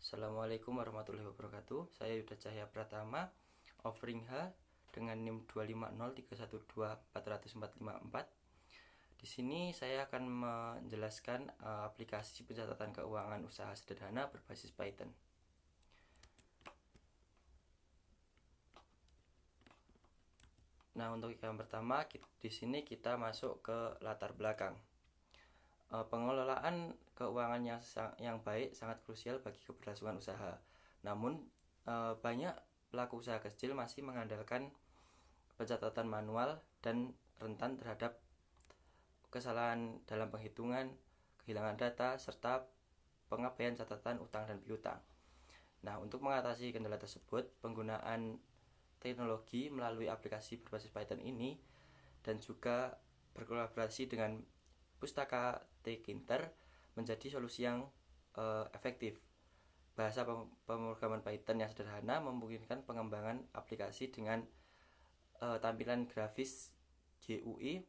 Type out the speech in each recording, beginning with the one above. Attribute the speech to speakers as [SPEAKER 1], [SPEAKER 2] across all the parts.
[SPEAKER 1] Assalamualaikum warahmatullahi wabarakatuh. Saya Yuda Cahya Pratama, offering H dengan NIM 25031240454. Di sini saya akan menjelaskan aplikasi pencatatan keuangan usaha sederhana berbasis Python. Nah, untuk yang pertama, di sini kita masuk ke latar belakang. Pengelolaan keuangan yang baik sangat krusial bagi keberlangsungan usaha. Namun, banyak pelaku usaha kecil masih mengandalkan pencatatan manual dan rentan terhadap kesalahan dalam penghitungan, kehilangan data, serta pengabaian catatan utang dan piutang. Nah, untuk mengatasi kendala tersebut, penggunaan teknologi melalui aplikasi berbasis Python ini dan juga berkolaborasi dengan Pustaka Tkinter menjadi solusi yang efektif. Bahasa pemrograman Python yang sederhana memungkinkan pengembangan aplikasi dengan tampilan grafis GUI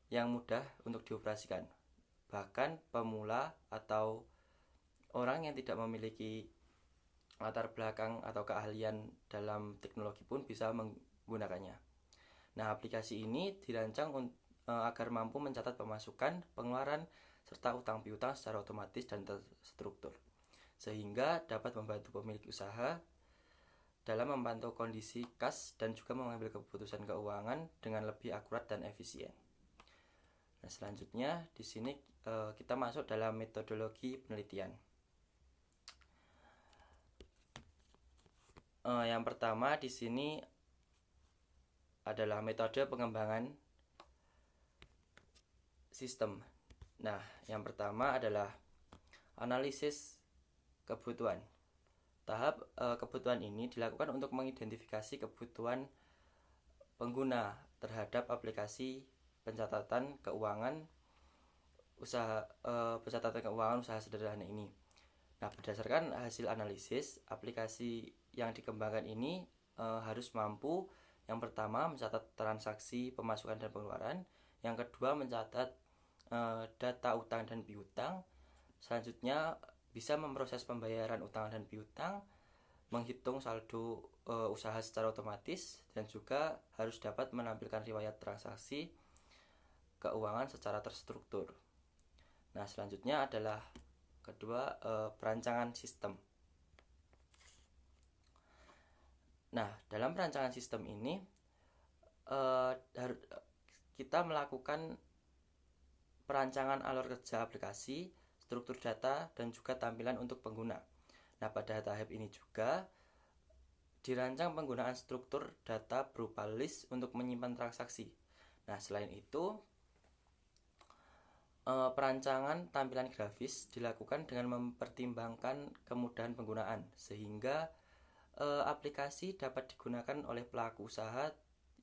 [SPEAKER 1] yang mudah untuk dioperasikan. Bahkan pemula atau orang yang tidak memiliki latar belakang atau keahlian dalam teknologi pun bisa menggunakannya. Nah, aplikasi ini dirancang agar mampu mencatat pemasukan, pengeluaran, serta utang piutang secara otomatis dan terstruktur, sehingga dapat membantu pemilik usaha dalam memantau kondisi kas dan juga mengambil keputusan keuangan dengan lebih akurat dan efisien. Nah, selanjutnya di sini kita masuk dalam metodologi penelitian. Yang pertama di sini adalah metode pengembangan sistem. Nah, yang pertama adalah analisis kebutuhan. Tahap kebutuhan ini dilakukan untuk mengidentifikasi kebutuhan pengguna terhadap aplikasi pencatatan keuangan usaha sederhana ini. Nah, berdasarkan hasil analisis, aplikasi yang dikembangkan ini harus mampu yang pertama mencatat transaksi pemasukan dan pengeluaran, yang kedua mencatat data utang dan piutang, selanjutnya bisa memproses pembayaran utang dan piutang, menghitung saldo usaha secara otomatis, dan juga harus dapat menampilkan riwayat transaksi keuangan secara terstruktur. Nah, selanjutnya adalah kedua, perancangan sistem. Nah, dalam perancangan sistem ini kita melakukan perancangan alur kerja aplikasi, struktur data, dan juga tampilan untuk pengguna. Nah, pada tahap ini juga dirancang penggunaan struktur data berupa list untuk menyimpan transaksi. Nah, selain itu, perancangan tampilan grafis dilakukan dengan mempertimbangkan kemudahan penggunaan, sehingga aplikasi dapat digunakan oleh pelaku usaha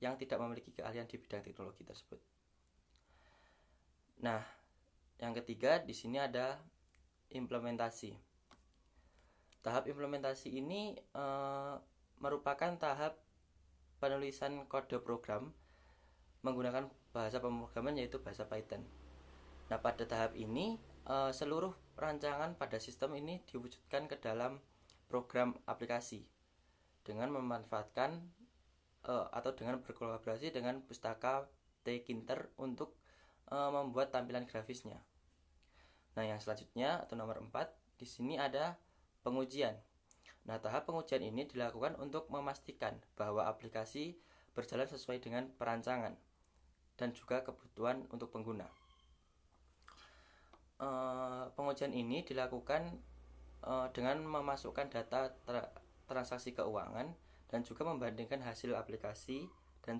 [SPEAKER 1] yang tidak memiliki keahlian di bidang teknologi tersebut. Nah, yang ketiga di sini ada implementasi. Tahap implementasi ini merupakan tahap penulisan kode program menggunakan bahasa pemrograman yaitu bahasa Python. Nah, pada tahap ini seluruh rancangan pada sistem ini diwujudkan ke dalam program aplikasi dengan memanfaatkan atau dengan berkolaborasi dengan Pustaka Tkinter untuk membuat tampilan grafisnya. Nah, yang selanjutnya atau nomor 4 di sini ada pengujian. Nah, tahap pengujian ini dilakukan untuk memastikan bahwa aplikasi berjalan sesuai dengan perancangan dan juga kebutuhan untuk pengguna. Pengujian ini dilakukan dengan memasukkan data transaksi keuangan dan juga membandingkan hasil aplikasi dan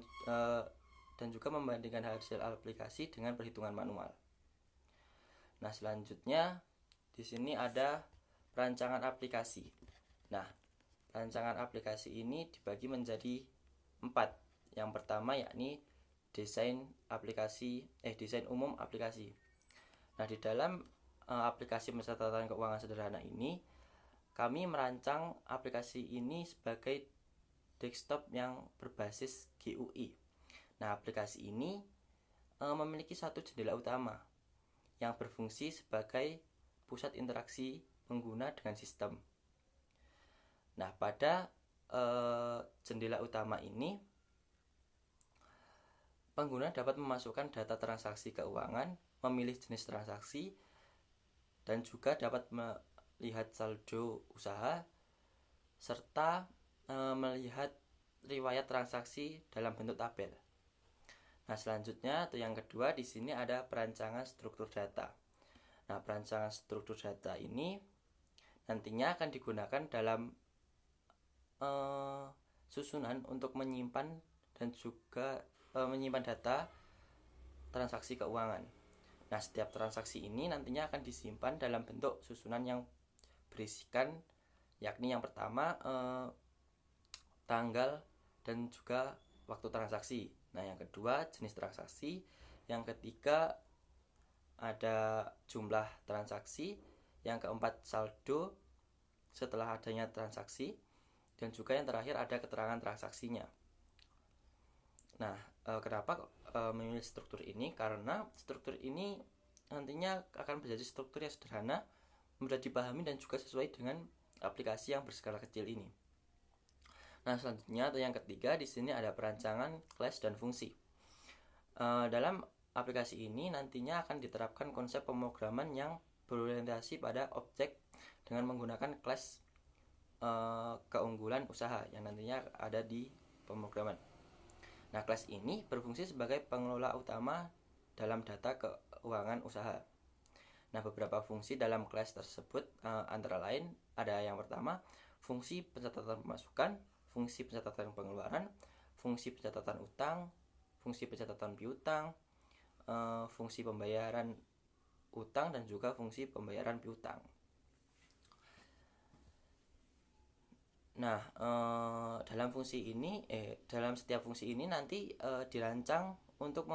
[SPEAKER 1] juga membandingkan hasil aplikasi dengan perhitungan manual. Nah, selanjutnya di sini ada perancangan aplikasi. Nah, perancangan aplikasi ini dibagi menjadi 4. Yang pertama yakni desain umum aplikasi. Nah, di dalam aplikasi pencatatan keuangan sederhana ini, kami merancang aplikasi ini sebagai desktop yang berbasis GUI. Nah, aplikasi ini memiliki satu jendela utama yang berfungsi sebagai pusat interaksi pengguna dengan sistem. Nah, pada jendela utama ini pengguna dapat memasukkan data transaksi keuangan, memilih jenis transaksi, dan juga dapat melihat saldo usaha serta melihat riwayat transaksi dalam bentuk tabel. Nah, selanjutnya atau yang kedua di sini ada perancangan struktur data. Nah, perancangan struktur data ini nantinya akan digunakan dalam susunan untuk menyimpan dan juga menyimpan data transaksi keuangan. Nah, setiap transaksi ini nantinya akan disimpan dalam bentuk susunan yang berisikan, yakni yang pertama tanggal dan juga waktu transaksi. Nah, yang kedua jenis transaksi, yang ketiga ada jumlah transaksi, yang keempat saldo setelah adanya transaksi, dan juga yang terakhir ada keterangan transaksinya. Nah, kenapa memilih struktur ini? Karena struktur ini nantinya akan menjadi struktur yang sederhana, mudah dipahami dan juga sesuai dengan aplikasi yang berskala kecil ini. Nah, selanjutnya atau yang ketiga di sini ada perancangan kelas dan fungsi. Dalam aplikasi ini nantinya akan diterapkan konsep pemrograman yang berorientasi pada objek dengan menggunakan kelas keunggulan usaha yang nantinya ada di pemrograman. Nah, kelas ini berfungsi sebagai pengelola utama dalam data keuangan usaha. Nah, beberapa fungsi dalam kelas tersebut antara lain ada yang pertama, fungsi pencatatan pemasukan, fungsi pencatatan pengeluaran, fungsi pencatatan utang, fungsi pencatatan piutang, fungsi pembayaran utang, dan juga fungsi pembayaran piutang. Nah, dalam setiap fungsi ini nanti dirancang untuk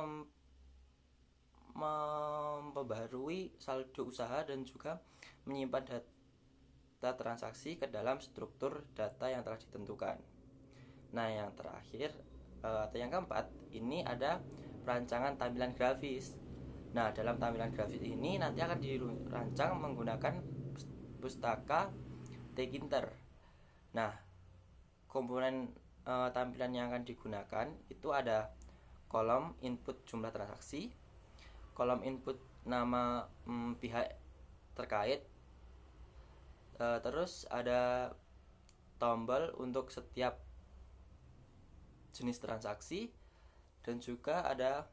[SPEAKER 1] memperbarui saldo usaha dan juga menyimpan data transaksi ke dalam struktur data yang telah ditentukan. Nah, yang terakhir atau yang keempat ini ada perancangan tampilan grafis. Nah, dalam tampilan grafis ini nanti akan dirancang menggunakan pustaka Tkinter. Nah, komponen tampilan yang akan digunakan itu ada kolom input jumlah transaksi, kolom input nama pihak terkait, terus ada tombol untuk setiap jenis transaksi, dan juga ada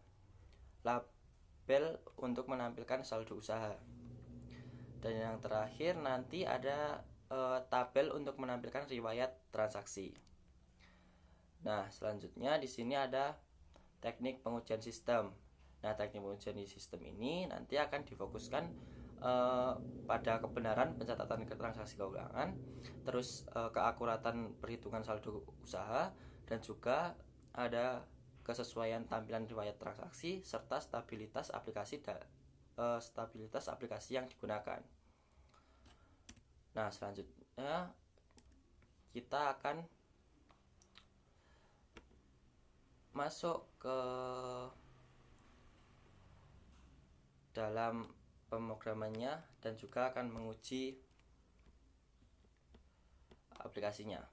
[SPEAKER 1] label untuk menampilkan saldo usaha. Dan yang terakhir nanti ada tabel untuk menampilkan riwayat transaksi. Nah, selanjutnya di sini ada teknik pengujian sistem. Nah, teknik pengujian sistem ini nanti akan difokuskan pada kebenaran pencatatan transaksi keuangan, terus keakuratan perhitungan saldo usaha, dan juga ada kesesuaian tampilan riwayat transaksi serta stabilitas aplikasi yang digunakan. Nah, selanjutnya kita akan masuk ke dalam pemrogramannya dan juga akan menguji aplikasinya.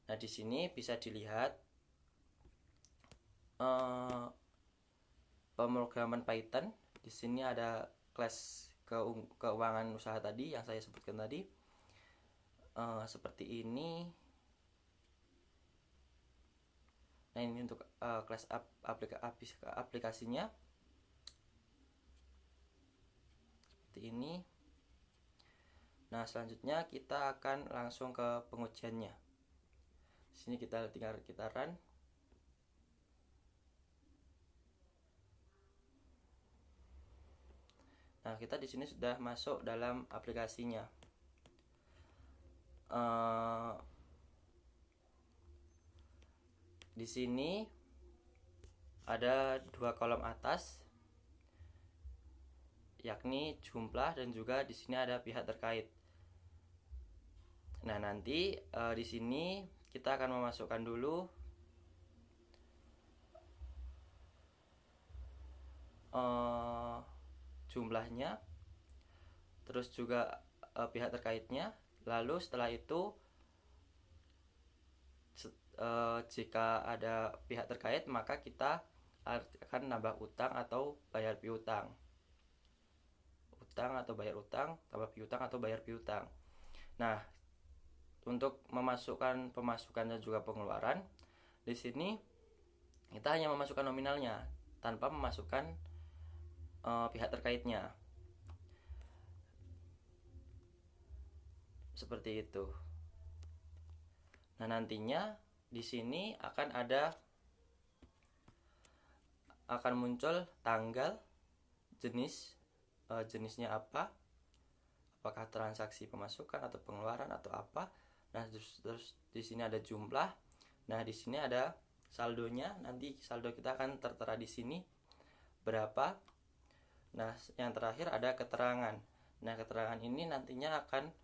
[SPEAKER 1] Nah, di sini bisa dilihat pemrograman Python. Di sini ada kelas keuangan usaha tadi yang saya sebutkan tadi. Seperti ini. Nah, ini untuk kelas aplikasinya. Seperti ini. Nah, selanjutnya kita akan langsung ke pengujiannya. Di sini kita run. Nah, kita di sini sudah masuk dalam aplikasinya. Di sini ada dua kolom atas, yakni jumlah, dan juga di sini ada pihak terkait. Nah, nanti di sini kita akan memasukkan dulu jumlahnya, terus juga pihak terkaitnya. Lalu setelah itu jika ada pihak terkait maka kita akan nambah utang atau bayar piutang. Utang atau bayar utang, tambah piutang atau bayar piutang. Nah, untuk memasukkan pemasukan dan juga pengeluaran, di sini kita hanya memasukkan nominalnya tanpa memasukkan pihak terkaitnya. Seperti itu. Nah, nantinya di sini akan muncul tanggal, jenisnya apa, apakah transaksi pemasukan atau pengeluaran atau apa. Nah, terus di sini ada jumlah. Nah, di sini ada saldonya. Nanti saldo kita akan tertera di sini berapa. Nah, yang terakhir ada keterangan. Nah, keterangan ini nantinya akan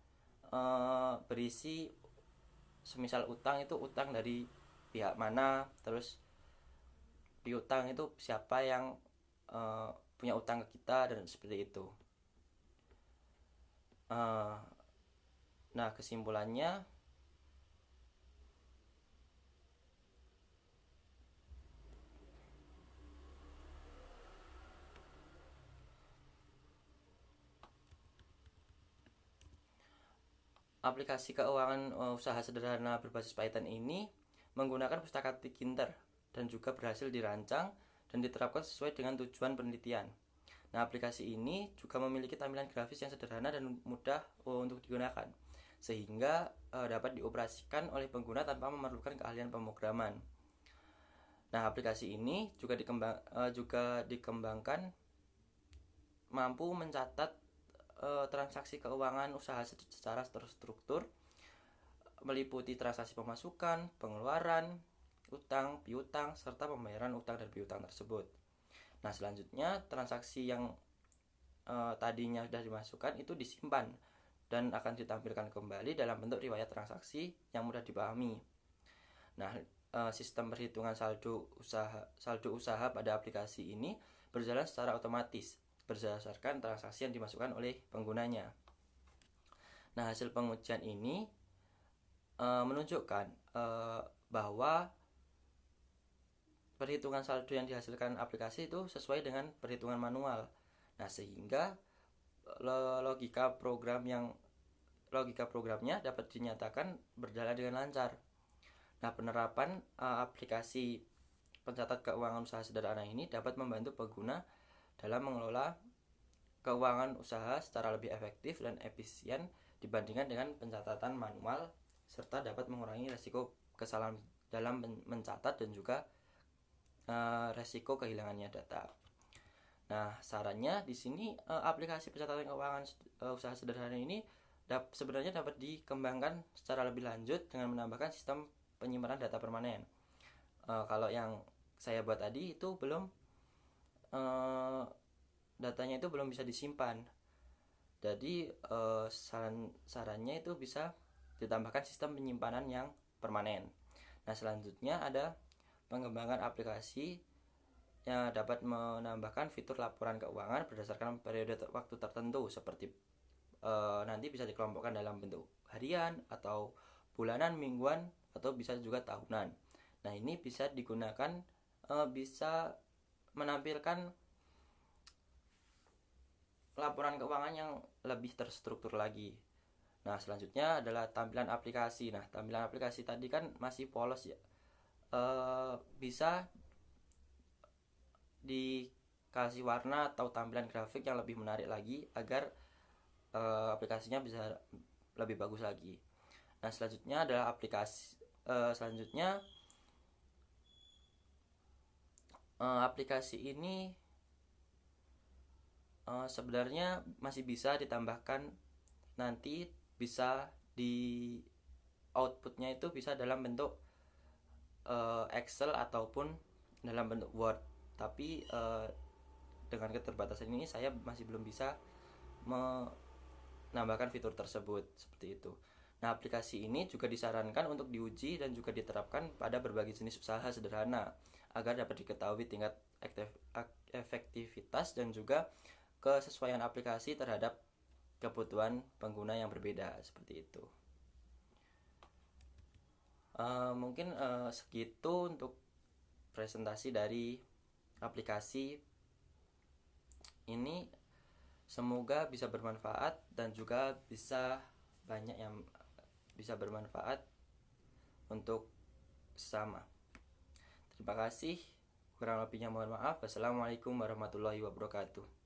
[SPEAKER 1] berisi semisal utang itu utang dari pihak mana, terus piutang itu siapa yang punya utang ke kita, dan seperti itu. Nah, kesimpulannya aplikasi keuangan usaha sederhana berbasis Python ini menggunakan pustaka Tkinter dan juga berhasil dirancang dan diterapkan sesuai dengan tujuan penelitian. Nah, aplikasi ini juga memiliki tampilan grafis yang sederhana dan mudah untuk digunakan, sehingga dapat dioperasikan oleh pengguna tanpa memerlukan keahlian pemrograman. Nah, aplikasi ini juga dikembangkan mampu mencatat transaksi keuangan usaha secara terstruktur, meliputi transaksi pemasukan, pengeluaran, utang, piutang, serta pembayaran utang dan piutang tersebut. Nah, selanjutnya transaksi yang tadinya sudah dimasukkan itu disimpan dan akan ditampilkan kembali dalam bentuk riwayat transaksi yang mudah dipahami. Nah, sistem perhitungan saldo usaha pada aplikasi ini berjalan secara otomatis berdasarkan transaksi yang dimasukkan oleh penggunanya. Nah, hasil pengujian ini menunjukkan bahwa perhitungan saldo yang dihasilkan aplikasi itu sesuai dengan perhitungan manual. Nah, sehingga logika programnya dapat dinyatakan berjalan dengan lancar. Nah, penerapan aplikasi pencatat keuangan usaha sederhana ini dapat membantu pengguna dalam mengelola keuangan usaha secara lebih efektif dan efisien dibandingkan dengan pencatatan manual, serta dapat mengurangi risiko kesalahan dalam mencatat dan juga resiko kehilangannya data. Nah, sarannya di sini aplikasi pencatatan keuangan usaha sederhana ini sebenarnya dapat dikembangkan secara lebih lanjut dengan menambahkan sistem penyimpanan data permanen. Kalau yang saya buat tadi itu belum datanya itu belum bisa disimpan. Jadi sarannya itu bisa ditambahkan sistem penyimpanan yang permanen. Nah, selanjutnya ada pengembangan aplikasi yang dapat menambahkan fitur laporan keuangan berdasarkan periode waktu tertentu, seperti nanti bisa dikelompokkan dalam bentuk harian atau bulanan, mingguan, atau bisa juga tahunan. Nah, ini bisa digunakan, bisa menampilkan laporan keuangan yang lebih terstruktur lagi. Nah, selanjutnya adalah tampilan aplikasi. Nah, tampilan aplikasi tadi kan masih polos ya. Bisa dikasih warna atau tampilan grafik yang lebih menarik lagi agar aplikasinya bisa lebih bagus lagi. Nah, selanjutnya adalah aplikasi ini sebenarnya masih bisa ditambahkan, nanti bisa di outputnya itu bisa dalam bentuk Excel ataupun dalam bentuk Word. Tapi dengan keterbatasan ini saya masih belum bisa menambahkan fitur tersebut, seperti itu. Nah, aplikasi ini juga disarankan untuk diuji dan juga diterapkan pada berbagai jenis usaha sederhana agar dapat diketahui tingkat efektivitas dan juga kesesuaian aplikasi terhadap kebutuhan pengguna yang berbeda, seperti itu. Mungkin segitu untuk presentasi dari aplikasi ini. Semoga bisa bermanfaat dan juga bisa banyak yang bisa bermanfaat untuk sesama. Terima kasih. Kurang lebihnya mohon maaf. Wassalamualaikum warahmatullahi wabarakatuh.